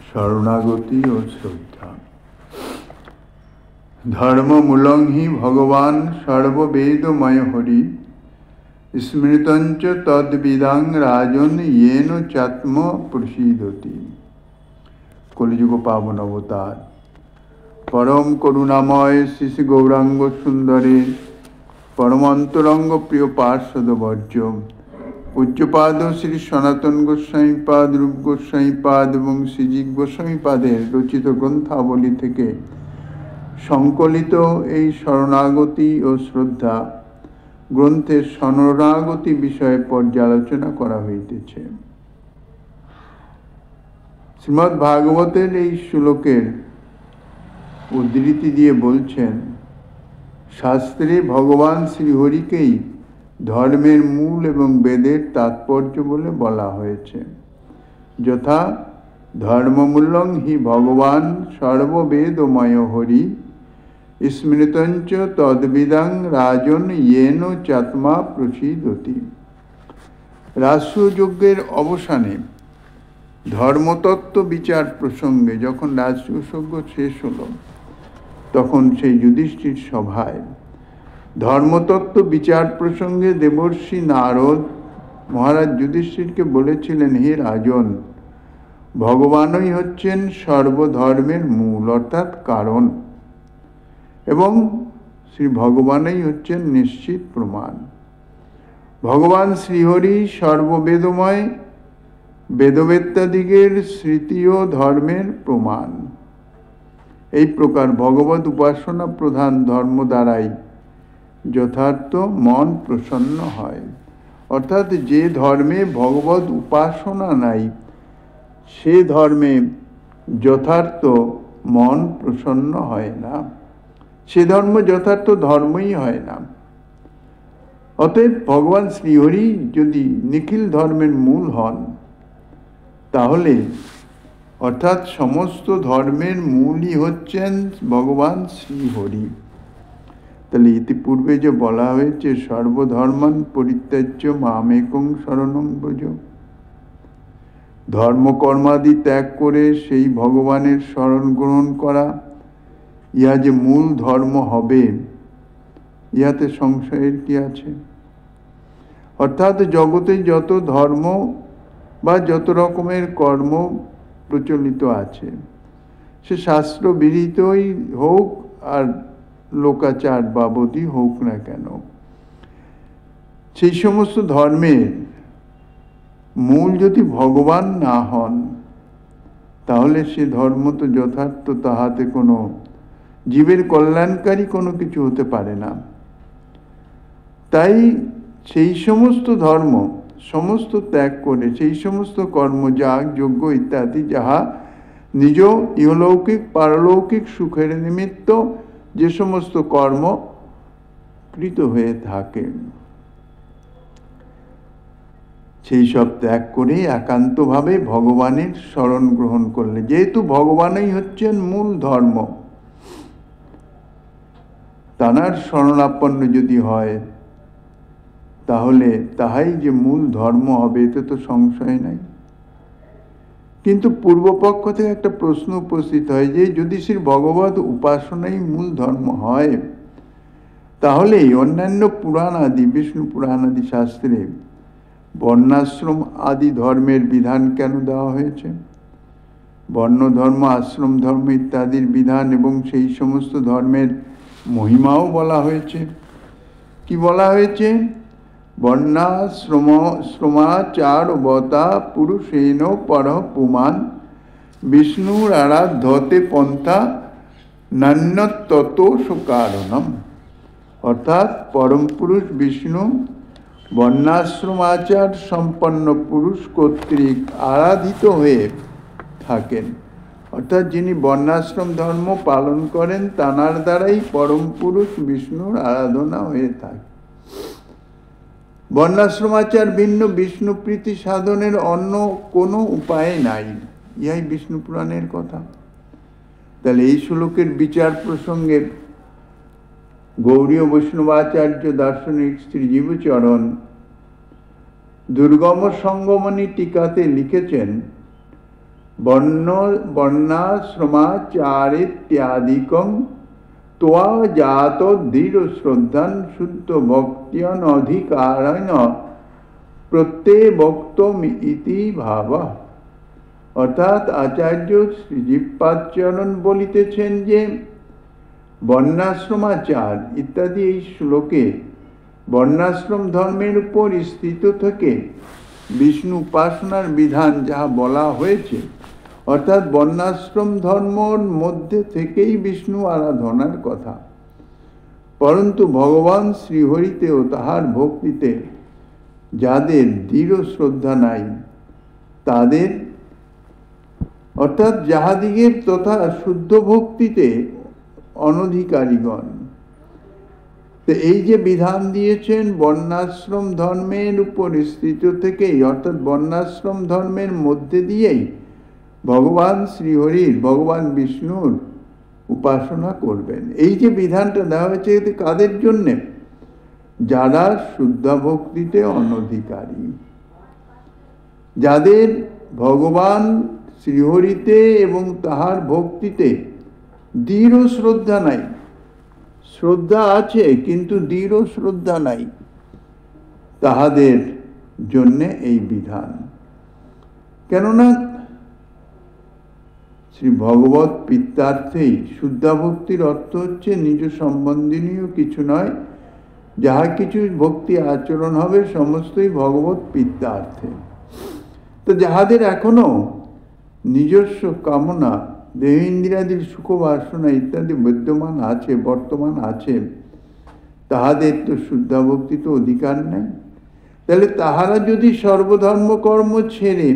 শরণাগতি ও শ্রদ্ধা। ধর্মমূলং হি ভগবান সর্ববেদময় হরি, স্মৃতঞ্চ তদ্বিদাং রাজন येन চাত্ম প্রসীদতি। কলিযুগ পাবন অবতার পরম করুণাময় শ্রী গৌরাঙ্গ সুন্দরে পরমান্তরঙ্গ প্রিয় পার্ষদ বর্জ্য পূজ্যপাদ শ্রী সনাতন গোস্বামীপাদ, রূপ গোস্বামীপাদ এবং শ্রীজিৎ গোস্বামীপাদের রচিত গ্রন্থাবলী থেকে সংকলিত এই শরণাগতি ও শ্রদ্ধা গ্রন্থের শরণাগতি বিষয়ে পর্যালোচনা করা হইতেছে। শ্রীমদ্ ভাগবতের এই শ্লোকের উদ্ধৃতি দিয়ে বলছেন, শাস্ত্রে ভগবান শ্রীহরিকেই ধর্মের মূল এবং বেদের তাৎপর্য বলে বলা হয়েছে। যথা ধর্মমূলং হি ভগবান সর্ববেদময় হরি, স্মৃতঞ্চ তদ্বিদাং রাজন येन চাত্মা প্রসীদতি। রাজসূযজ্ঞের অবসানে ধর্মতত্ত্ব বিচার প্রসঙ্গে যখন রাজসূযজ্ঞ শেষ হল, তখন সেই যুধিষ্ঠির সভায় ধর্মতত্ত্ব বিচার প্রসঙ্গে দেবর্ষি নারদ মহারাজ যুধিষ্ঠিরকে বলেছিলেন, হে রাজন, ভগবানই হচ্ছেন সর্বধর্মের মূল অর্থাৎ কারণ, এবং শ্রী ভগবানই হচ্ছেন নিশ্চিত প্রমাণ। ভগবান শ্রীহরি সর্ববেদময়, বেদবেত্তাদিগের স্মৃতি ও ধর্মের প্রমাণ। এই প্রকার ভগবত উপাসনা প্রধান ধর্ম দ্বারাই যথার্থ মন প্রসন্ন হয়। অর্থাৎ যে ধর্মে ভগবত উপাসনা নাই, সে ধর্মে যথার্থ মন প্রসন্ন হয় না, সে ধর্ম যথার্থ ধর্মই হয় না। অতএব ভগবান শ্রীহরি যদি নিখিল ধর্মের মূল হন, তাহলে অর্থাৎ সমস্ত ধর্মের মূলই হচ্ছেন ভগবান শ্রীহরি। তাহলে ইতিপূর্বে যে বলা হয়েছে, সর্বধর্মান পরিত্যাজ্য মামেকং শরণং ব্রজ, ধর্মকর্মাদি ত্যাগ করে সেই ভগবানের শরণ গ্রহণ করা, ইহা যে মূল ধর্ম হবে, ইহাতে সংশয়ের কি আছে? অর্থাৎ জগতে যত ধর্ম বা যত রকমের কর্ম প্রচলিত আছে, সে শাস্ত্র বিহিতই হোক আর লোকাচার বাবদই হোক না কেন, সেই সমস্ত ধর্মের মূল যদি ভগবান না হন, তাহলে সে ধর্ম তো যথার্থ তাহাতে কোনো জীবের কল্যাণকারী কোনো কিছু হতে পারে না। তাই সেই সমস্ত ধর্ম সমস্ত ত্যাগ করে সেই সমস্ত কর্ম, যাগ যজ্ঞ ইত্যাদি, যাহা নিজ ইহলৌকিক পারলৌকিক সুখের নিমিত্ত যে সমস্ত কর্ম কৃত হয়ে থাকে, সেই সব ত্যাগ করে একান্তভাবে ভগবানের শরণ গ্রহণ করলে, যেহেতু ভগবানই হচ্ছেন মূল ধর্ম, তাঁর শরণাপন্ন যদি হয়, তাহলে তাহাই যে মূল ধর্ম হবে, এতে তো সংশয় নাই। কিন্তু পূর্বপক্ষ থেকে একটা প্রশ্ন উপস্থিত হয় যে, যদি শ্রী ভগবত উপাসনাই মূল ধর্ম হয়, তাহলে অন্যান্য পুরাণ আদি, বিষ্ণু পুরাণ আদি শাস্ত্রে বর্ণাশ্রম আদি ধর্মের বিধান কেন দেওয়া হয়েছে? বর্ণ ধর্ম, আশ্রম ধর্ম ইত্যাদির বিধান এবং সেই সমস্ত ধর্মের মহিমাও বলা হয়েছে। কি বলা হয়েছে? বর্ণাশ্রমাচারবতা পুরুষেণ পরঃ পুমাन् বিষ্ণুর আরাধ্যতে পন্থা নান্যতত কারণম। অর্থাৎ পরম পুরুষ বিষ্ণু বর্ণাশ্রমাচার সম্পন্ন পুরুষ কর্তৃক আরাধিত হয়ে থাকেন। অর্থাৎ যিনি বর্ণাশ্রম ধর্ম পালন করেন, তাঁর দ্বারাই পরম পুরুষ বিষ্ণুর আরাধনা হয়ে থাকে। বর্ণাশ্রমাচার ভিন্ন বিষ্ণু প্রীতি সাধনের অন্য কোনো উপায় নাই, ইহাই বিষ্ণু পুরাণের কথা। তাহলে এই শ্লোকের বিচার প্রসঙ্গে গৌড়ীয় বৈষ্ণবাচার্য দার্শনিক শ্রী জীবচরণ দুর্গম সঙ্গমণি টিকাতে লিখেছেন, বর্ণাশ্রমাচারিত্যাদিকং ত্বয়া জাত দৃঢ় শ্রদ্ধান শুদ্ধ ভক্ত্যনধিকারেণ প্রত্যেবক্তম ইতি ভাবঃ। অর্থাৎ আচার্য শ্রীজীবপাদচরণ বলিতেছেন যে বর্ণাশ্রমাচার ইত্যাদি এই শ্লোকে বর্ণাশ্রম ধর্মের উপর স্থিত থেকে বিষ্ণু উপাসনার বিধান যাহা বলা হয়েছে, অর্থাৎ বর্ণাশ্রম ধর্মর মধ্যে থেকেই বিষ্ণু আরাধনার কথা। পরন্তু ভগবান শ্রীহরিতে ও তাহার ভক্তিতে যাদের দৃঢ় শ্রদ্ধা নাই, তাদের অর্থাৎ যাহাদিগের তথা শুদ্ধ ভক্তিতে অনধিকারীগণ, তো এই যে বিধান দিয়েছেন বর্ণাশ্রম ধর্মের উপর স্থিত থেকেই, অর্থাৎ বর্ণাশ্রম ধর্মের মধ্যে দিয়েই ভগবান শ্রীহরির, ভগবান বিষ্ণুর উপাসনা করবেন। এই যে বিধানটা দেওয়া হয়েছে এতে কাদের জন্যে? যারা শুদ্ধ ভক্তিতে অনধিকারী, যাদের ভগবান শ্রীহরিতে এবং তাহার ভক্তিতে দৃঢ় শ্রদ্ধা নাই। শ্রদ্ধা আছে কিন্তু দৃঢ় শ্রদ্ধা নাই, তাহাদের জন্যে এই বিধান। কেননা শ্রী ভগবত পিত্তার্থেই শুদ্ধা ভক্তির অর্থ হচ্ছে নিজ সম্বন্ধীয় কিছু নয়, যাহা কিছু ভক্তি আচরণ হবে সমস্তই ভগবত পিত্তার্থে। তো যাহাদের এখনো নিজস্ব কামনা, দেহেন্দ্রিয়াদির সুখ বাসনা ইত্যাদি বিদ্যমান আছে, বর্তমান আছে, তাহাদের তো শুদ্ধা ভক্তিতে অধিকার নাই। তাহলে তাহারা যদি সর্বধর্ম কর্ম ছেড়ে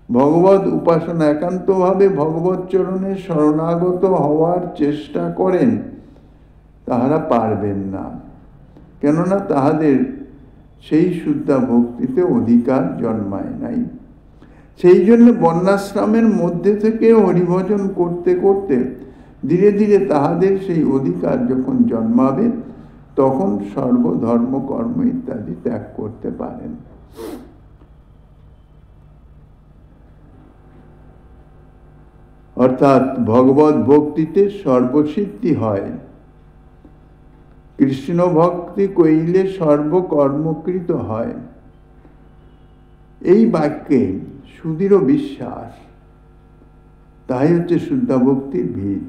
ভগবত উপাসনা একান্তভাবে ভগবত চরণে শরণাগত হওয়ার চেষ্টা করেন, তাহারা পারবেন না। কেননা তাহাদের সেই শুদ্ধা ভক্তিতে অধিকার জন্মায় নাই। সেই জন্য বর্ণাশ্রমের মধ্যে থেকে হরিভজন করতে করতে ধীরে ধীরে তাহাদের সেই অধিকার যখন জন্মাবে, তখন সর্বধর্ম কর্ম ইত্যাদি ত্যাগ করতে পারেন। অর্থাৎ ভগবত ভক্তিতে সর্বসিদ্ধি হয়। কৃষ্ণ ভক্তি কইলে সর্বকর্মকৃত হয়, এই বাক্যে সুদৃঢ় বিশ্বাস, তাই হচ্ছে শুদ্ধা ভক্তির ভিত।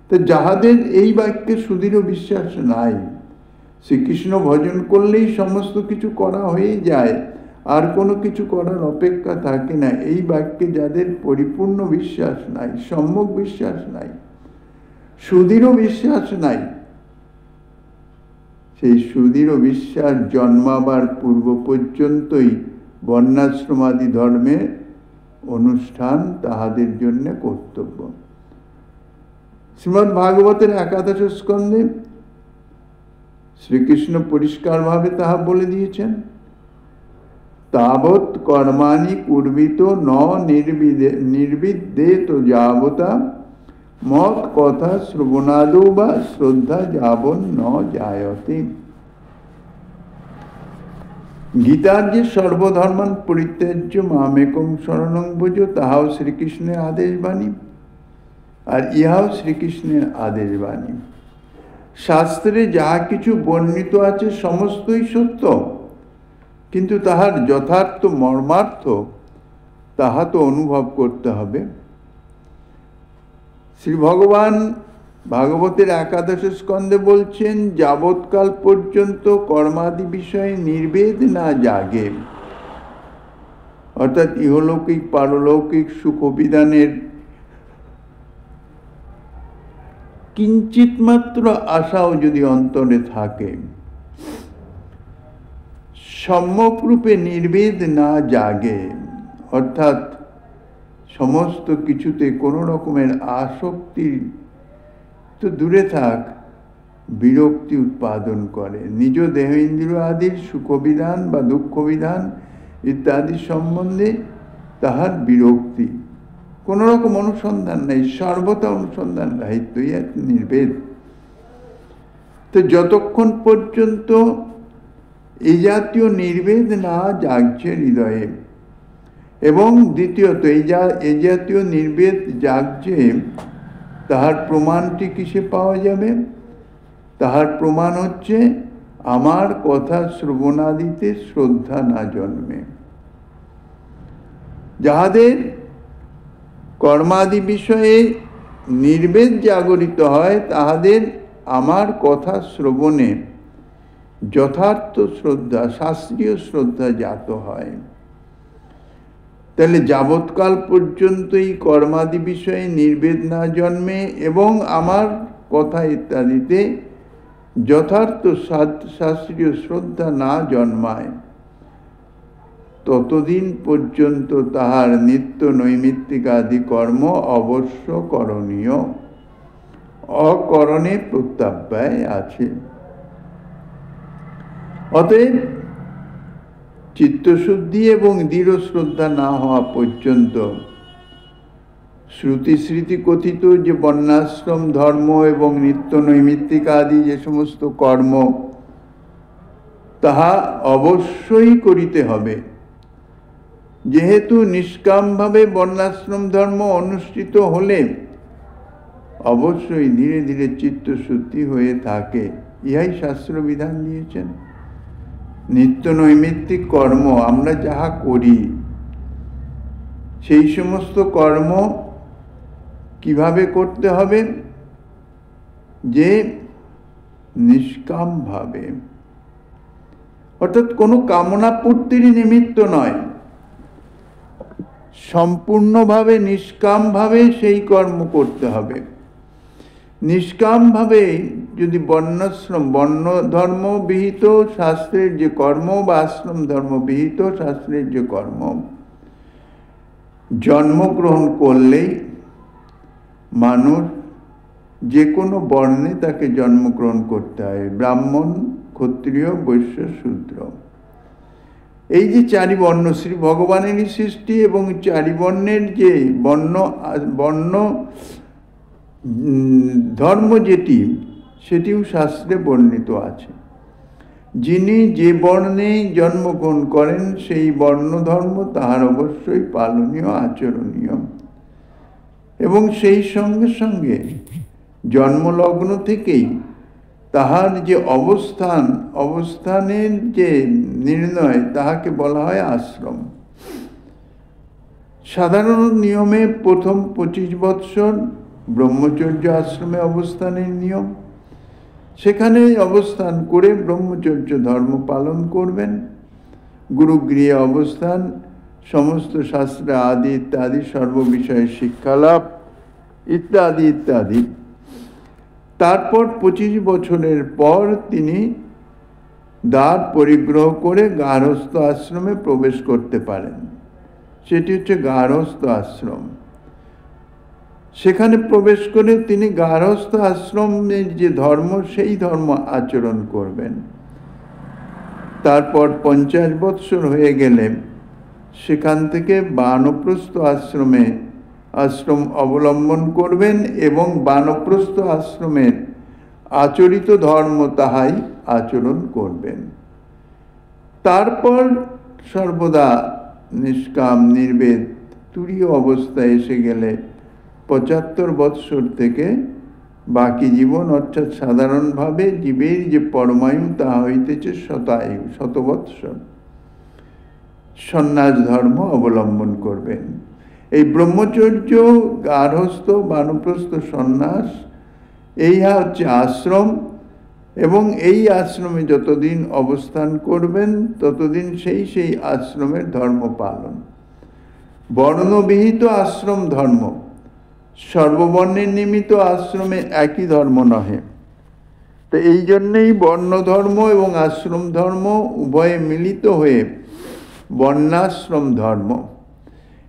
তো যাহাদের এই বাক্যে সুদৃঢ় বিশ্বাস নাই, শ্রীকৃষ্ণ ভজন করলেই সমস্ত কিছু করা হয়ে যায়, আর কোনো কিছু করার অপেক্ষা থাকে না, এই বাক্যে যাদের পরিপূর্ণ বিশ্বাস নাই, সম্যক বিশ্বাস নাই, সুদৃঢ় বিশ্বাস নাই, সেই সুদৃঢ় বিশ্বাস জন্মাবার পূর্ব পর্যন্তই বর্ণাশ্রমাদি ধর্মের অনুষ্ঠান তাহাদের জন্য কর্তব্য। শ্রীমদ্ ভাগবতের ১১ স্কন্ধে শ্রীকৃষ্ণ পরিষ্কারভাবে তাহা বলে দিয়েছেন, তাবৎ কর্মাণি কুর্বিত ন নির্বিদ্যেত যাবতা মত কথা শ্রবণাদৌ বা শ্রদ্ধা যাবন ন জায়তে। গীতার যে সর্বধর্মান পরিত্যাজ্য মামেকং শরণং ভজ, তাহাও শ্রীকৃষ্ণের আদেশ বাণী, আর ইহাও শ্রীকৃষ্ণের আদেশ বাণী। শাস্ত্রে যাহা কিছু বর্ণিত আছে সমস্তই সত্য, কিন্তু তাহার যথার্থ মর্মার্থ তাহা তো অনুভব করতে হবে। শ্রী ভগবান ভাগবতের ১১ স্কন্ধে বলছেন, যাবৎকাল পর্যন্ত কর্মাদি বিষয়ে নির্ভেদ না জাগে, অর্থাৎ ইহলৌকিক পারলৌকিক সুখ বিধানের কিঞ্চিত মাত্র আশাও যদি অন্তরে থাকে, সম্যকরূপে নির্ভেদ না জাগে, অর্থাৎ সমস্ত কিছুতে কোনো রকমের আসক্তি তো দূরে থাক, বিরক্তি উৎপাদন করে, নিজ দেহ ইন্দ্রিয় আদির সুখবিধান বা দুঃখবিধান ইত্যাদি সম্বন্ধে তাহার বিরক্তি, কোনো রকম অনুসন্ধান নেই, সর্বদা অনুসন্ধান রাহিত্যই এক নির্ভেদ। তো যতক্ষণ পর্যন্ত এই জাতীয় নির্ভেদ না জাগছে হৃদয়ে। এবং দ্বিতীয়ত এই জাতীয় নির্ভেদ জাগছে, তাহার প্রমাণটি কিসে পাওয়া যাবে? তাহার প্রমাণ হচ্ছে আমার কথা শ্রবণাদিতে শ্রদ্ধা না জন্মে। যাহাদের কর্মাদি বিষয়ে নির্ভেদ জাগরিত হয়, তাহাদের আমার কথা শ্রবণে যথার্থ শ্রদ্ধা, শাস্ত্রীয় শ্রদ্ধা জাত হয়। তাহলে যাবৎকাল পর্যন্ত এই কর্মাদি বিষয়ে নির্ভেদ না জন্মে এবং আমার কথা ইত্যাদিতে যথার্থ শাস্ত্রীয় শ্রদ্ধা না জন্মায়, ততদিন পর্যন্ত তাহার নিত্য নৈমিত্তিক আদি কর্ম অবশ্য করণীয়, অকরণে প্রত্যাব্যয় আছে। অতএব চিত্তশুদ্ধি এবং দৃঢ় শ্রদ্ধা না হওয়া পর্যন্ত শ্রুতি স্মৃতি কথিত যে বর্ণাশ্রম ধর্ম এবং নিত্য নৈমিত্তিক আদি যে সমস্ত কর্ম, তাহা অবশ্যই করিতে হবে। যেহেতু নিষ্কামভাবে বর্ণাশ্রম ধর্ম অনুষ্ঠিত হলে অবশ্যই ধীরে ধীরে চিত্তশুদ্ধি হয়ে থাকে, ইহাই শাস্ত্র বিধান দিয়েছেন। নিত্য নৈমিত্তিক কর্ম আমরা যাহা করি, সেই সমস্ত কর্ম কিভাবে করতে হবে? যে নিষ্কামভাবে, অর্থাৎ কোনো কামনা পূর্তির নিমিত্ত নয়, সম্পূর্ণভাবে নিষ্কামভাবে সেই কর্ম করতে হবে। নিষ্কামভাবে যদি বর্ণ ধর্ম বিহিত শাস্ত্রের যে কর্ম বা আশ্রম ধর্ম বিহিত শাস্ত্রের যে কর্ম, জন্মগ্রহণ করলেই মানুষ যে কোনো বর্ণে তাকে জন্মগ্রহণ করতে হয়, ব্রাহ্মণ, ক্ষত্রিয়, বৈশ্য, শূদ্র। এই যে চারি বর্ণ শ্রী ভগবানেরই সৃষ্টি এবং চারি বর্ণের যে বর্ণ ধর্ম যেটি, সেটিও শাস্ত্রে বর্ণিত আছে। যিনি যে বর্ণে জন্মগ্রহণ করেন সেই বর্ণ ধর্ম তাহার অবশ্যই পালনীয়, আচরণীয়। এবং সেই সঙ্গে সঙ্গে জন্মলগ্ন থেকেই তাহার যে অবস্থানের যে নির্ণয়, তাহাকে বলা হয় আশ্রম। সাধারণ নিয়মে প্রথম 25 বৎসর ব্রহ্মচর্য আশ্রমে অবস্থানের নিয়ম। সেখানে অবস্থান করে ব্রহ্মচর্য ধর্ম পালন করবেন। গুরুগৃহে অবস্থান, সমস্ত শাস্ত্র আদি ইত্যাদি সর্ববিষয়ে শিক্ষালাভ ইত্যাদি ইত্যাদি। তারপর 25 বছরের পর তিনি দ্বার পরিগ্রহ করে গার্হস্থ আশ্রমে প্রবেশ করতে পারেন। সেটি হচ্ছে গার্হস্থ আশ্রম। সেখানে প্রবেশ করে তিনি গার্হস্থ আশ্রমের যে ধর্ম, সেই ধর্ম আচরণ করবেন। তারপর 50 বৎসর হয়ে গেলে সেখান থেকে বানপ্রস্থ আশ্রম অবলম্বন করবেন এবং বানপ্রস্থ আশ্রমের আচরিত ধর্ম তাহাই আচরণ করবেন। তারপর সর্বদা নিষ্কাম নির্ভেদ তুরীয় অবস্থায় এসে গেলে 75 বৎসর থেকে বাকি জীবন, অর্থাৎ সাধারণভাবে জীবের যে পরমায়ু তাহা হইতেছে শতায়ু, 100 বৎসর, সন্ন্যাস ধর্ম অবলম্বন করবেন। এই ব্রহ্মচর্য, গার্হস্থ, বানপ্রস্থ, সন্ন্যাস, এই হচ্ছে আশ্রম। এবং এই আশ্রমে যতদিন অবস্থান করবেন ততদিন সেই আশ্রমের ধর্ম পালন। বর্ণবিহিত আশ্রম ধর্ম, সর্ববর্ণের নিমিত্ত আশ্রমে একই ধর্ম নহে। তো এই জন্যেই বর্ণ ধর্ম এবং আশ্রম ধর্ম উভয়ে মিলিত হয়ে বর্ণাশ্রম ধর্ম।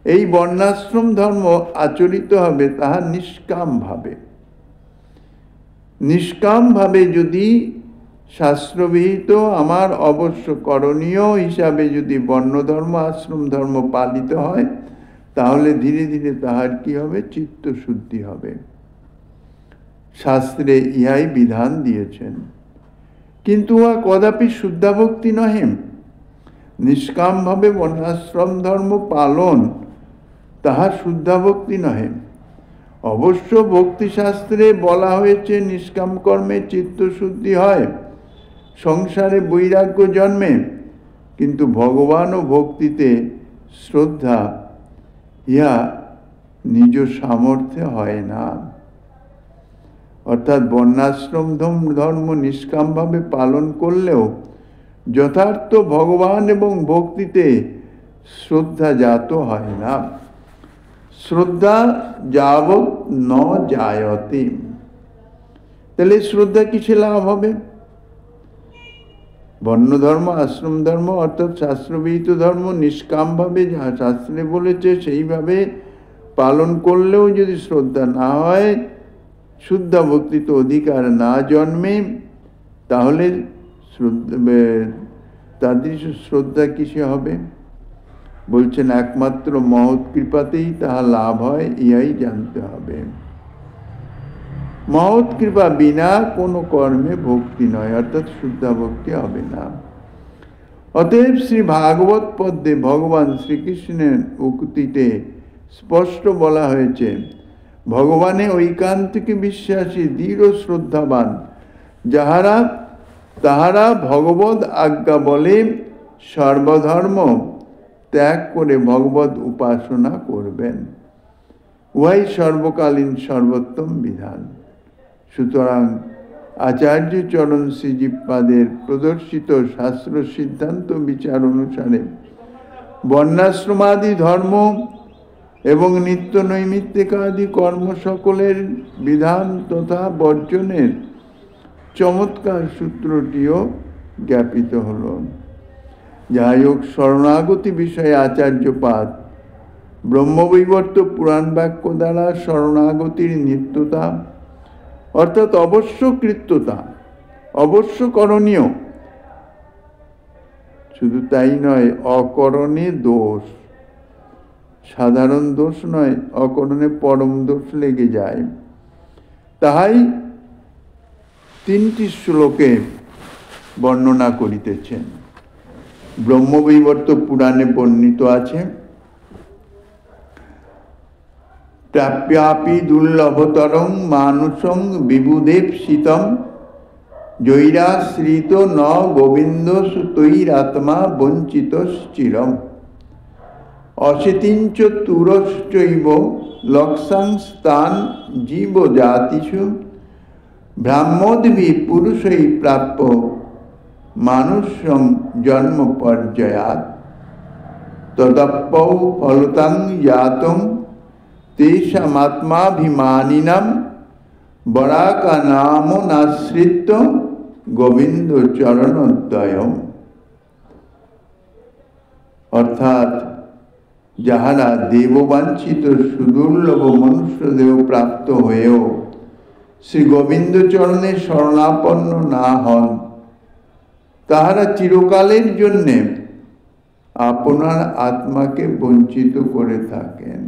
এই বর্ণাশ্রম ধর্ম আচরিত হবে তাহা নিষ্কামভাবে। নিষ্কামভাবে যদি শাস্ত্রবিহিত আমার অবশ্য করণীয় হিসাবে যদি বর্ণধর্ম আশ্রম ধর্ম পালিত হয়, তাহলে ধীরে ধীরে তাহার কি হবে? চিত্তশুদ্ধি হবে। শাস্ত্রে ইহাই বিধান দিয়েছেন। কিন্তু উহা কদাপি শুদ্ধা ভক্তি নহে। নিষ্কামভাবে বর্ণাশ্রম ধর্ম পালন তাহা শুদ্ধা ভক্তি নহে। অবশ্য ভক্তিশাস্ত্রে বলা হয়েছে নিষ্কাম কর্মে চিত্তশুদ্ধি হয়, সংসারে বৈরাগ্য জন্মে, কিন্তু ভগবান ও ভক্তিতে শ্রদ্ধা ইহা নিজ সামর্থ্যে হয় না। অর্থাৎ বর্ণাশ্রম ধর্ম নিষ্কামভাবে পালন করলেও যথার্থ ভগবান এবং ভক্তিতে শ্রদ্ধা জাত হয় না। শ্রদ্ধা যাবৎ ন জায়তে। তাহলে শ্রদ্ধা কিসে লাভ হবে? বর্ণ ধর্ম, আশ্রম ধর্ম অর্থাৎ শাস্ত্রবিহিত ধর্ম নিষ্কামভাবে যা শাস্ত্রে বলেছে সেইভাবে পালন করলেও যদি শ্রদ্ধা না হয়, শুদ্ধা ভক্তিতে অধিকার না জন্মে, তাহলে তাদের শ্রদ্ধা কিসে হবে? বলছেন একমাত্র মহৎ কৃপাতেই তাহা লাভ হয়, ইহাই জানতে হবে। মহৎ কৃপা বিনা কোনো কর্মে ভক্তি নয়, অর্থাৎ শুদ্ধা ভক্তি হবে না। অতএব শ্রী ভাগবত পদ্মে ভগবান শ্রীকৃষ্ণের উক্তিতে স্পষ্ট বলা হয়েছে, ভগবানে ঐকান্তিকে বিশ্বাসী দৃঢ় শ্রদ্ধাবান যাহারা, তাহারা ভগবদ আজ্ঞা বলে সর্বধর্ম ত্যাগ করে ভগবদ উপাসনা করবেন। উহাই সর্বকালীন সর্বোত্তম বিধান। সুতরাং আচার্য চরণ শ্রীজীবপাদের প্রদর্শিত শাস্ত্র সিদ্ধান্ত বিচার অনুসারে বর্ণাশ্রমাদি ধর্ম এবং নিত্য নৈমিত্তিকাদি কর্ম সকলের বিধান তথা বর্জনের চমৎকার সূত্রটিও জ্ঞাপিত হল। যাই হোক, শরণাগতি বিষয়ে আচার্যপাদ ব্রহ্মবৈবর্ত পুরাণ বাক্য দ্বারা শরণাগতির নিত্যতা অর্থাৎ অবশ্য কৃত্যতা, অবশ্য করণীয়, শুধু তাই নয়, অকরণে দোষ, সাধারণ দোষ নয়, অকরণে পরম দোষ লেগে যায়, তাহাই 3টি শ্লোকে বর্ণনা করিতেছেন। ব্রহ্মবৈবর্ত পুরাণে বর্ণিত আছে, প্রাপ্যাপি দুর্লভতরং মানুষং বিবুধেপ্সিতম জৈরাশ্রিত ন গোবিন্দ সুতৈরাত্মা বঞ্চিত চিরম অশিতিঞ্চ তুরশ্চৈব লক্ষাংস্তান জীবজাতিষু ব্রাহ্মোদ্ভি পুরুষৈ প্রাপ্য মানুষং জন্ম পর্যায়াৎ তদপ্যৌ ফলতাং জাতং তেষামাত্মাভিমানিনাম বরাকা নাম নাশ্রিত গোবিন্দ চরণোদ্বয়ম। অর্থাৎ যাহারা দেববাঞ্ছিত সুদুর্লভ মনুষ্য দেহ প্রাপ্ত হয়েও শ্রী গোবিন্দ চরণে শরণাপন্ন না হন, তাহারা চিরকালের জন্যে আপনার আত্মাকে বঞ্চিত করে থাকেন,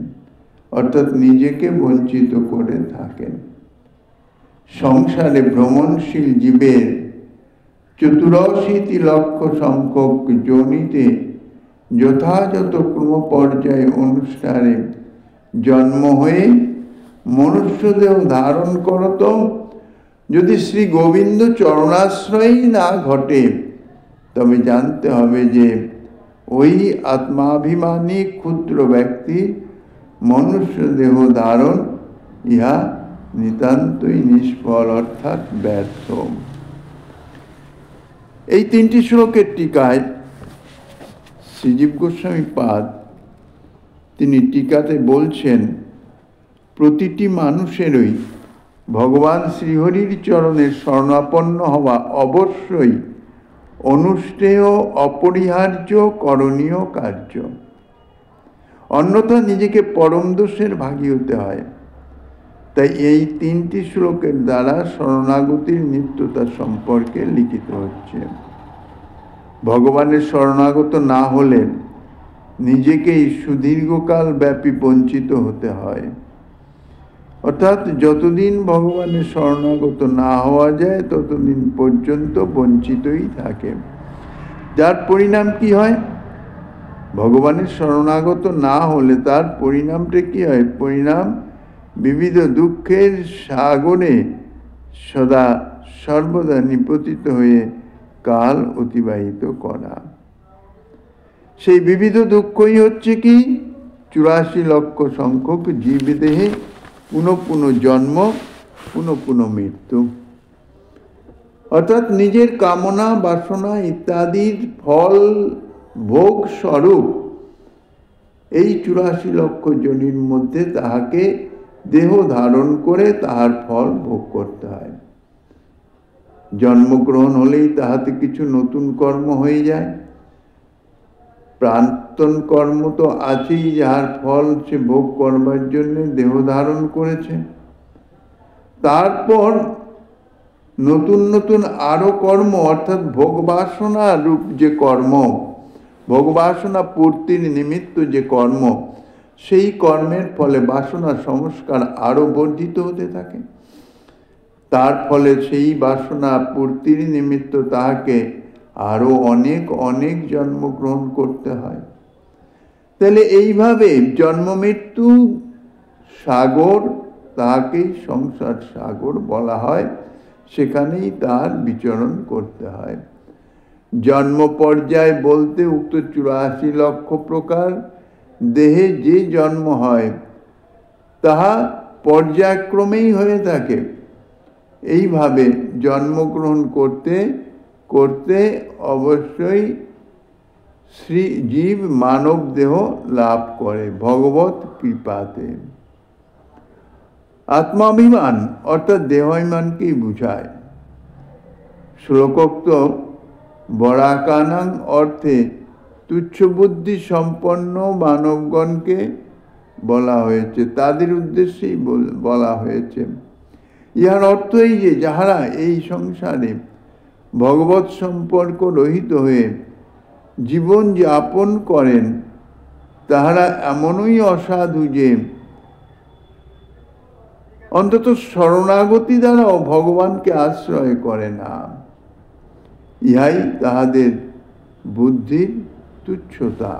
অর্থাৎ নিজেকে বঞ্চিত করে থাকেন। সংসারে ভ্রমণশীল জীবের 84 লক্ষ সংখ্যক যোনিতে যথাযথ ক্রমপর্যায় অনুসারে জন্ম হয়ে মনুষ্যদেহ ধারণ করত যদি শ্রী গোবিন্দ চরণাশ্রয়ই না ঘটে, তবে জানতে হবে যে ওই আত্মাভিমানী ক্ষুদ্র ব্যক্তি মনুষ্য দেহ ধারণ ইহা নিতান্তই নিষ্ফল, অর্থাৎ ব্যর্থ। এই 3টি শ্লোকের টিকায় শ্রীজীব গোস্বামী পাদ তিনি টিকাতে বলছেন, প্রতিটি মানুষেরই ভগবান শ্রীহরির চরণে শরণাপন্ন হওয়া অবশ্যই অনুষ্ঠেয় অপরিহার্য করণীয় কার্য, অন্যথা নিজেকে পরম দোষের ভাগী হতে হয়। তাই এই 3টি শ্লোকের দ্বারা শরণাগতির নিত্যতা সম্পর্কে লিখিত হচ্ছে। ভগবানের শরণাগত না হলে নিজেকেই সুদীর্ঘকাল ব্যাপী বঞ্চিত হতে হয়। অর্থাৎ যতদিন ভগবানের শরণাগত না হওয়া যায় ততদিন পর্যন্ত বঞ্চিতই থাকে। যার পরিণাম কি হয়? ভগবানের শরণাগত না হলে তার পরিণামটা কি হয়? পরিণাম বিবিধ দুঃখের সাগরে সদা সর্বদা নিপতিত হয়ে কাল অতিবাহিত করা। সেই বিবিধ দুঃখই হচ্ছে কি? 84 লক্ষ সংখ্যক জীবদেহে পুনঃ পুনঃ জন্ম, পুনঃ পুনঃ মৃত্যু। অর্থাৎ নিজের কামনা বাসনা ইত্যাদির ফল ভোগ স্বরূপ এই 84 লক্ষ যোনির মধ্যে তাহাকে দেহ ধারণ করে তাহার ফল ভোগ করতে হয়। জন্মগ্রহণ হলেই তাহাতে কিছু নতুন কর্ম হয়ে যায়। প্রাক্তন কর্ম তো আছেই, যাহার ফল সে ভোগ করবার জন্য দেহ ধারণ করেছে। তারপর নতুন নতুন আরো কর্ম, অর্থাৎ ভোগবাসনা রূপ যে কর্ম, ভোগবাসনা পূর্তির নিমিত্ত যে কর্ম, সেই কর্মের ফলে বাসনা সংস্কার আরো বর্ধিত হতে থাকে। তার ফলে সেই বাসনা পূর্তির নিমিত্ত তাহাকে আরো অনেক অনেক জন্মগ্রহণ করতে হয়। তাহলে এইভাবে জন্ম মৃত্যু সাগর, তাহাকেই সংসার সাগর বলা হয়, সেখানেই তার বিচরণ করতে হয়। জন্ম পর্যায় বলতে উক্ত 84 লক্ষ প্রকার দেহে যে জন্ম হয় তাহা পর্যায়ক্রমেই হয়ে থাকে। এইভাবে জন্মগ্রহণ করতে করতে অবশ্যই জীব মানব দেহ লাভ করে ভগবত কৃপাতে। আত্মাভিমান অর্থাৎ দেহাভিমানকেই বুঝায়। শ্লোকোক্ত বরাকানাং অর্থে তুচ্ছ বুদ্ধি সম্পন্ন মানবগণকে বলা হয়েছে, তাদের উদ্দেশ্যেই বলা হয়েছে। ইহার অর্থ এই যে যাহারা এই সংসারে ভগবৎ সম্পর্ক রহিত হয়ে জীবন যাপন করেন, তাহারা এমনই অসাধু যে অন্তত শরণাগতি দ্বারাও ভগবানকে আশ্রয় করে না। ইহাই তাহাদের বুদ্ধির তুচ্ছতা।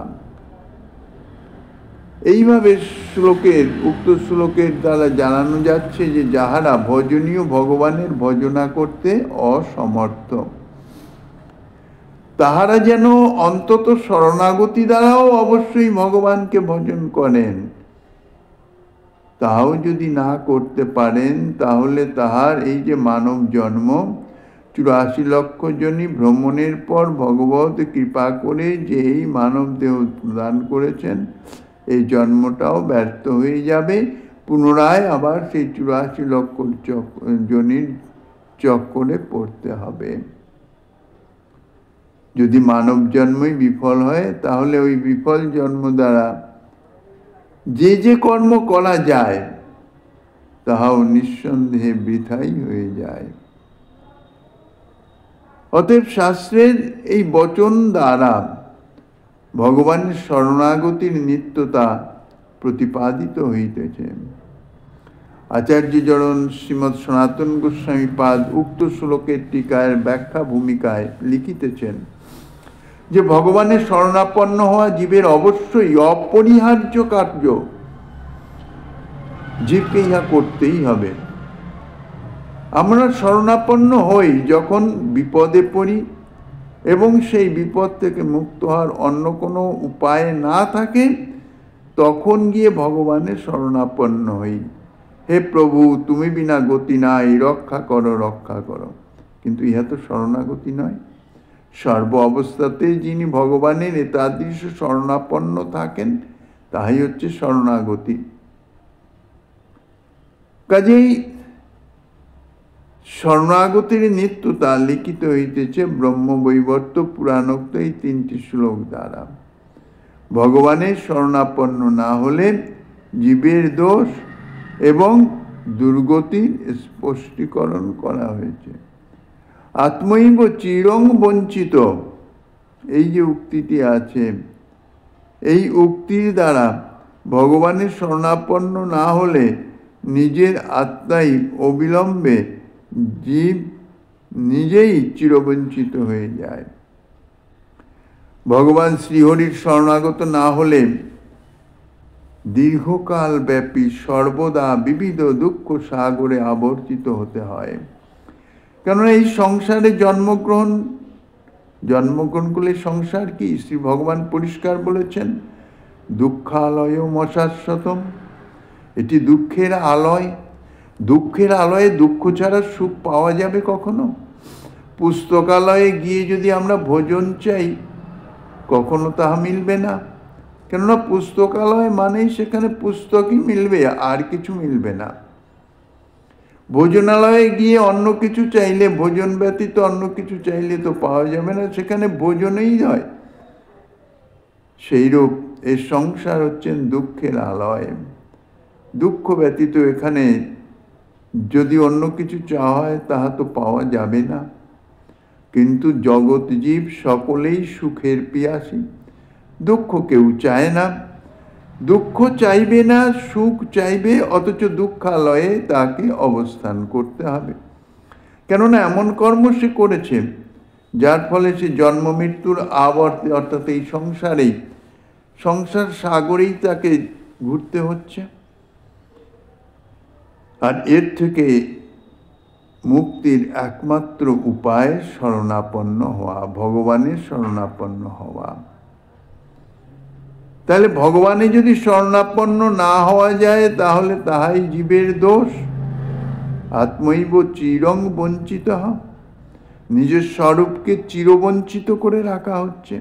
এইভাবে উক্ত শ্লোকের দ্বারা জানানো যাচ্ছে যে যাহারা ভজনীয় ভগবানের ভজনা করতে অসমর্থ, তাহারা যেন অন্তত শরণাগতি দ্বারাও অবশ্যই ভগবানকে ভজন করেন। তাও যদি না করতে পারেন, তাহলে তাহার এই যে মানব জন্ম 84 লক্ষ জনই ভ্রমণের পর ভগবত কৃপা করে যে এই মানব দেহ প্রদান করেছেন, এই জন্মটাও ব্যর্থ হয়ে যাবে। পুনরায় আবার সেই 84 লক্ষ জনির চক্করে পড়তে হবে। যদি মানব জন্মই বিফল হয়, তাহলে ওই বিফল জন্ম দ্বারা যে যে কর্ম করা যায় তাহাও নিঃসন্দেহে বৃথাই হয়ে যায়। অতএব শাস্ত্রের এই বচন দ্বারা ভগবানের শরণাগতির নিত্যতা প্রতিপাদিত হইতেছে। আচার্যচরণ শ্রীমৎ সনাতন গোস্বামী পাদ উক্ত শ্লোকের টিকায় ব্যাখ্যা ভূমিকায় লিখিতেছেন যে ভগবানের শরণাপন্ন হওয়া জীবের অবশ্যই অপরিহার্য কার্য। জীবকে ইহা করতেই হবে। আমরা শরণাপন্ন হই যখন বিপদে পড়ি এবং সেই বিপদ থেকে মুক্ত হওয়ার অন্য কোনো উপায় না থাকে, তখন গিয়ে ভগবানের শরণাপন্ন হই। হে প্রভু, তুমি বিনা গতি নাই, রক্ষা করো রক্ষা করো। কিন্তু ইহা তো শরণাগতি নয়। সর্ব অবস্থাতেই যিনি ভগবানের এতাদৃশ শরণাপন্ন থাকেন, তাহাই হচ্ছে শরণাগতি। কাজেই শরণাগতির নিত্যতা লিখিত হইতেছে ব্রহ্মবৈবর্ত পুরাণোক্ত এই 3টি শ্লোক দ্বারা। ভগবানের শরণাপন্ন না হলে জীবের দোষ এবং দুর্গতির স্পষ্টীকরণ করা হয়েছে। আত্মৈব চিরং বঞ্চিত, এই যে উক্তিটি আছে, এই উক্তির দ্বারা ভগবানের শরণাপন্ন না হলে নিজের আত্মাই অবিলম্বে জীব নিজেই চিরবঞ্চিত হয়ে যায়। ভগবান শ্রীহরির শরণাগত না হলে দীর্ঘকাল ব্যাপী সর্বদা বিবিধ দুঃখ সাগরে আবর্তিত হতে হয়। কেননা এই সংসারে জন্মগ্রহণ করলে সংসার কি? শ্রী ভগবান পরিষ্কার বলেছেন, দুঃখালয় মশাশ্বতম, এটি দুঃখের আলয়। দুঃখের আলয়ে দুঃখ ছাড়া সুখ পাওয়া যাবে কখনো? পুস্তকালয়ে গিয়ে যদি আমরা ভোজন চাই, কখনো তাহা মিলবে না। কেননা পুস্তকালয় মানেই সেখানে পুস্তকই মিলবে, আর কিছু মিলবে না। ভোজনালয়ে গিয়ে অন্য কিছু চাইলে, ভোজন ব্যতীত অন্য কিছু চাইলে তো পাওয়া যাবে না, সেখানে ভোজনই হয়। সেইরূপ এই সংসার হচ্ছেন দুঃখের আলয়। দুঃখ ব্যতীত এখানে যদি অন্য কিছু চাওয়া হয় তাহা তো পাওয়া যাবে না। কিন্তু জগৎ জীব সকলেই সুখের পিয়াসী। দুঃখ কেউ চায় না, দুঃখ চাইবে না, সুখ চাইবে, অথচ দুঃখালয়ে তাকে অবস্থান করতে হবে। কেননা এমন কর্ম সে করেছে যার ফলে সে জন্ম মৃত্যুর আবর্তে, অর্থাৎ এই সংসার সাগরেই তাকে ঘুরতে হচ্ছে। আর এর থেকে মুক্তির একমাত্র উপায় শরণাপন্ন হওয়া, ভগবানের শরণাপন্ন হওয়া। তাহলে ভগবানে যদি শরণাপন্ন না হওয়া যায় তাহলে তাহাই জীবের দোষ। আত্মৈব চিরং বঞ্চিত, নিজের স্বরূপকে চিরবঞ্চিত করে রাখা হচ্ছে।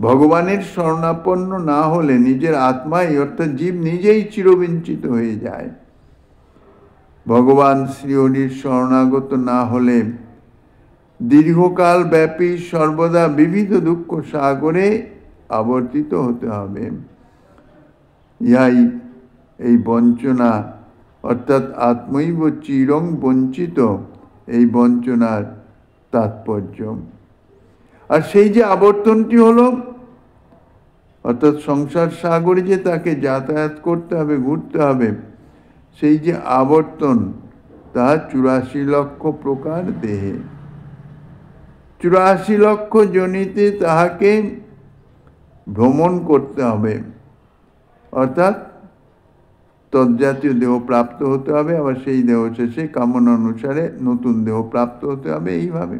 ভগবানের শরণাপন্ন না হলে নিজের আত্মাই, অর্থাৎ জীব নিজেই চিরবঞ্চিত হয়ে যায়। ভগবান শ্রীহরির শরণাগত না হলে দীর্ঘকাল ব্যাপী সর্বদা বিবিধ দুঃখ সাগরে আবর্তিত হতে হবে। ইহাই এই বঞ্চনা, অর্থাৎ আত্মৈব চিরং বঞ্চিত, এই বঞ্চনার তাৎপর্য। আর সেই যে আবর্তনটি হলো, অর্থাৎ সংসার সাগরে যে তাকে যাতায়াত করতে হবে, ঘুরতে হবে, সেই যে আবর্তন, তা 84 লক্ষ প্রকার দেহে, 84 লক্ষ জনিতে তাহাকে ভ্রমণ করতে হবে। অর্থাৎ তজ্জাতীয় দেহ প্রাপ্ত হতে হবে, আবার সেই দেহ শেষে কামনা অনুসারে নতুন দেহ প্রাপ্ত হতে হবে। এইভাবে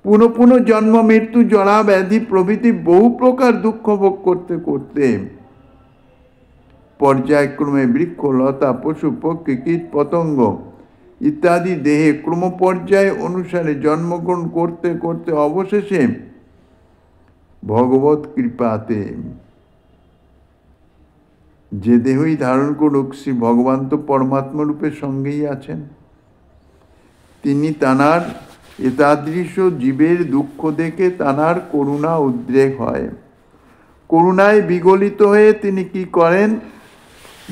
পুনঃ পুনঃ জন্ম মৃত্যু জরা ব্যাধি প্রভৃতি বহু প্রকার দুঃখ ভোগ করতে করতে পর্যায়ক্রমে বৃক্ষ লতা পশু পক্ষী কীট পতঙ্গ ইত্যাদি দেহে ক্রমপর্যায় অনুসারে জন্মগ্রহণ করতে করতে অবশেষে ভগবত কৃপাতে যে দেহই ধারণ করুক, শ্রী ভগবান তো পরমাত্মা রূপে সঙ্গেই আছেন। তিনি তানার এতাদৃশ জীবের দুঃখ দেখে তানার করুণা উদ্রেক হয়। করুণায় বিগলিত হয়ে তিনি কি করেন?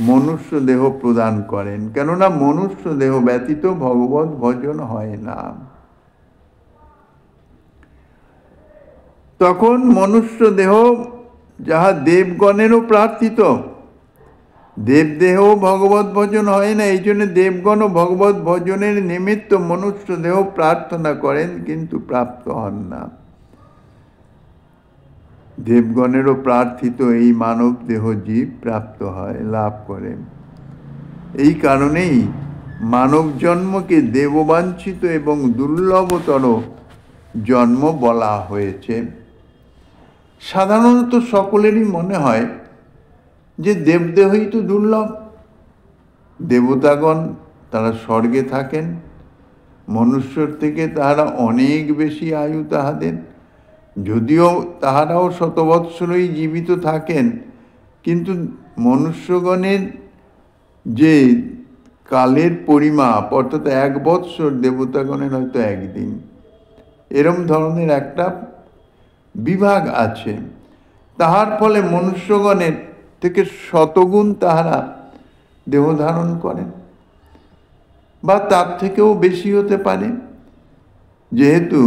মনুষ্য দেহ প্রদান করেন। কেননা মনুষ্য দেহ ব্যতীত ভগবত ভজন হয় না। তখন মনুষ্য দেহ যাহা দেবগণেরও প্রার্থিত, দেবদেহ ভগবত ভজন হয় না, এই জন্য দেবগণ ভগবত ভজনের নিমিত্ত মনুষ্য দেহ প্রার্থনা করেন, কিন্তু প্রাপ্ত হন না। দেবগণেরও প্রার্থিত এই মানব দেহ জীব প্রাপ্ত হয়, লাভ করেন। এই কারণেই মানব জন্মকে দেববাঞ্ছিত এবং দুর্লভতর জন্ম বলা হয়েছে। সাধারণত সকলেরই মনে হয় যে দেবদেহই তো দুর্লভ। দেবতাগণ তারা স্বর্গে থাকেন, মনুষ্যর থেকে তাহারা অনেক বেশি আয়ু তাহাদের। যদিও তাহারাও শতবৎসরই জীবিত থাকেন, কিন্তু মনুষ্যগণের যে কালের পরিমাপ, অর্থাৎ 1 বৎসর, দেবতাগণের হয়তো 1 দিন, এরম ধরনের একটা বিভাগ আছে। তাহার ফলে মনুষ্যগণের থেকে শতগুণ তাহারা দেহ ধারণ করেন, বা তার থেকেও বেশি হতে পারে। যেহেতু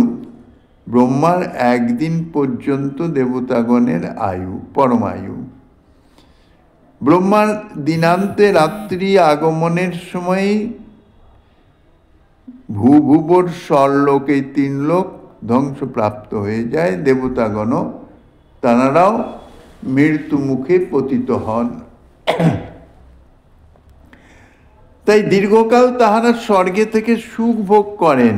ব্রহ্মার 1 দিন পর্যন্ত দেবতাগণের আয়ু, পরমায়ু, ব্রহ্মার দিনান্তে রাত্রি আগমনের সময় ভূভুবর স্বরলোক এই 3 লোক ধ্বংসপ্রাপ্ত হয়ে যায়। দেবতাগণ তাঁরাও মৃত্যু মুখে পতিত হন। তাই দীর্ঘকাল তাহারা স্বর্গে থেকে সুখ ভোগ করেন।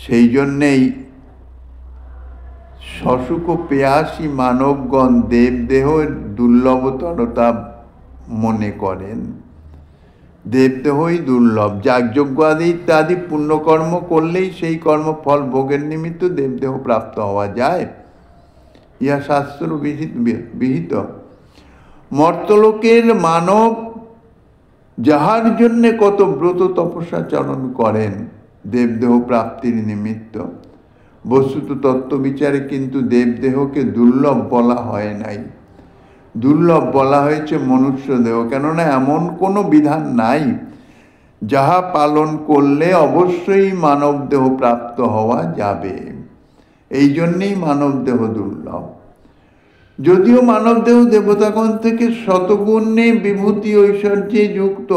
সেই জন্যেই সসুখ পেয়াসী মানবগণ দেবদেহের দুর্লভতরতা মনে করেন। দেবদেহই দুর্লভ। যাগযজ্ঞ আদি ইত্যাদি পুণ্যকর্ম করলেই সেই কর্মফল ভোগের নিমিত্ত দেবদেহ প্রাপ্ত হওয়া যায়, ইহা শাস্ত্র বিহিত। মর্তলোকের মানব যাহার জন্যে কত ব্রত তপস্যাচরণ করেন দেবদেহ প্রাপ্তির নিমিত্ত, বস্তুত তত্ত্ব বিচারে কিন্তু দেবদেহকে দুর্লভ বলা হয় নাই। দুর্লভ বলা হয়েছে মনুষ্য দেহ। কেননা এমন কোনো বিধান নাই যাহা পালন করলে অবশ্যই মানব দেহ প্রাপ্ত হওয়া যাবে। এই জন্যেই মানব দেহ দুর্লভ। যদিও মানব দেহ দেবতাগণ থেকে শতগুণে বিভূতি ঐশ্বর্যে যুক্ত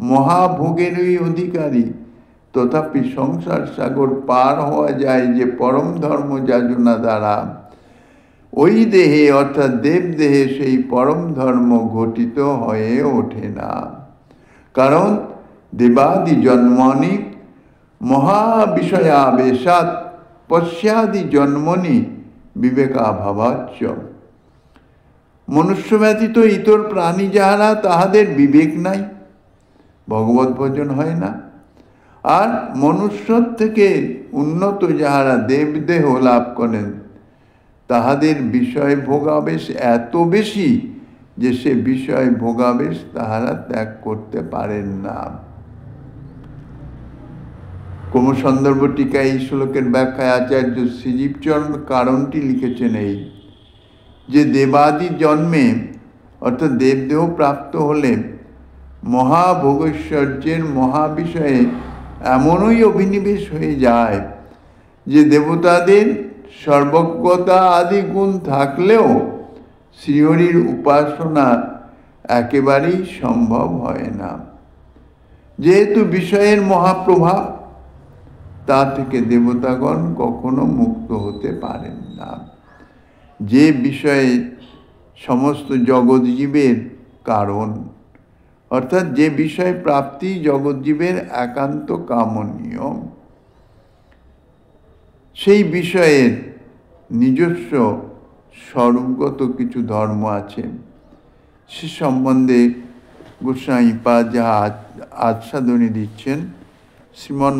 মহাভোগেরই অধিকারী, তথাপি সংসার সাগর পার হওয়া যায় যে পরম ধর্ম যাজনা দ্বারা, ওই দেহে অর্থাৎ দেবদেহে সেই পরম ধর্ম ঘটিত হয়ে ওঠে না। কারণ দেবাদি জন্মনি মহাবিষয়াবেশাৎ পশ্চাদি জন্মনি বিবেকাভাবাচ্চ। মনুষ্য ব্যতীত ইতর প্রাণী যাহারা তাহাদের বিবেক নাই, ভগবত ভজন হয় না। আর মনুষ্য থেকে উন্নত যাহারা দেবদেহ লাভ করেন তাহাদের বিষয় ভোগাবেশ এত বেশি যে সে বিষয় ভোগাবেশ তাহারা ত্যাগ করতে পারেন না। ক্রমসন্দর্ভ টিকায় এই শ্লোকের ব্যাখ্যায় আচার্য শ্রীজীবচরণ কারণটি লিখেছেন এই যে দেবাদি জন্মে অর্থাৎ দেবদেহ প্রাপ্ত হলে মহাভোগৈশ্বর্যের মহাবিষয়ে এমনই অভিনিবেশ হয়ে যায় যে দেবতাদের সর্বজ্ঞতা আদি গুণ থাকলেও শ্রীহরির উপাসনা একেবারেই সম্ভব হয় না। যেহেতু বিষয়ের মহাপ্রভাব, তা থেকে দেবতাগণ কখনো মুক্ত হতে পারেন না। যে বিষয়ে সমস্ত জগৎজীবের কারণ, অর্থাৎ যে বিষয় প্রাপ্তি জগৎজীবের একান্ত কামনীয়, সেই বিষয়ের নিজস্ব স্বরূপগত কিছু ধর্ম আছে। সে সম্বন্ধে গোস্বামী পাদ যাহা আচ্ছাদনী দিচ্ছেন শ্রীমন